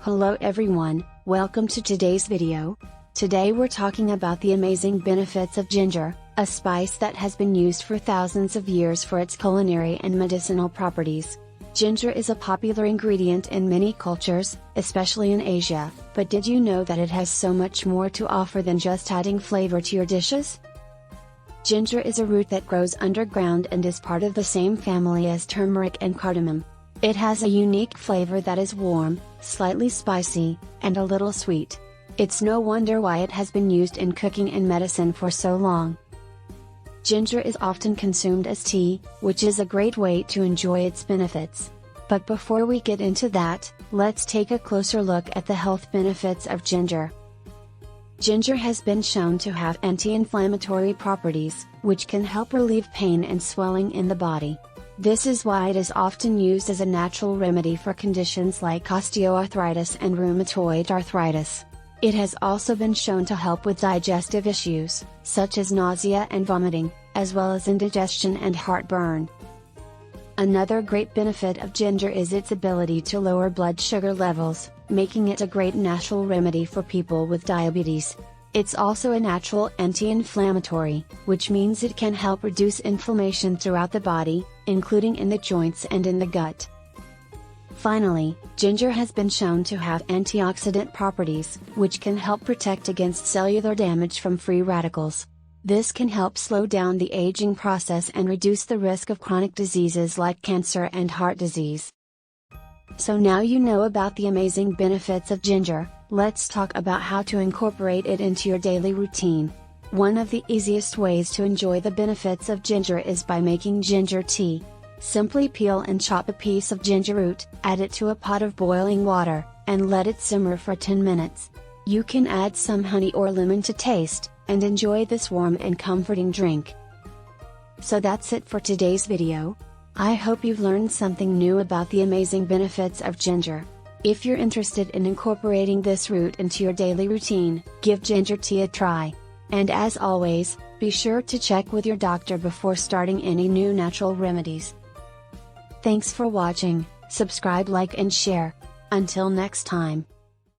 Hello everyone, welcome to today's video. Today we're talking about the amazing benefits of ginger, a spice that has been used for thousands of years for its culinary and medicinal properties. Ginger is a popular ingredient in many cultures, especially in Asia, but did you know that it has so much more to offer than just adding flavor to your dishes? Ginger is a root that grows underground and is part of the same family as turmeric and cardamom. It has a unique flavor that is warm, slightly spicy, and a little sweet. It's no wonder why it has been used in cooking and medicine for so long. Ginger is often consumed as tea, which is a great way to enjoy its benefits. But before we get into that, let's take a closer look at the health benefits of ginger. Ginger has been shown to have anti-inflammatory properties, which can help relieve pain and swelling in the body. This is why it is often used as a natural remedy for conditions like osteoarthritis and rheumatoid arthritis. It has also been shown to help with digestive issues, such as nausea and vomiting, as well as indigestion and heartburn. Another great benefit of ginger is its ability to lower blood sugar levels, making it a great natural remedy for people with diabetes. It's also a natural anti-inflammatory, which means it can help reduce inflammation throughout the body, including in the joints and in the gut. Finally, ginger has been shown to have antioxidant properties, which can help protect against cellular damage from free radicals. This can help slow down the aging process and reduce the risk of chronic diseases like cancer and heart disease. So now you know about the amazing benefits of ginger, let's talk about how to incorporate it into your daily routine. One of the easiest ways to enjoy the benefits of ginger is by making ginger tea. Simply peel and chop a piece of ginger root, add it to a pot of boiling water, and let it simmer for 10 minutes. You can add some honey or lemon to taste, and enjoy this warm and comforting drink. So that's it for today's video. I hope you've learned something new about the amazing benefits of ginger. If you're interested in incorporating this root into your daily routine, give ginger tea a try. And as always, be sure to check with your doctor before starting any new natural remedies. Thanks for watching, subscribe, like and share. Until next time.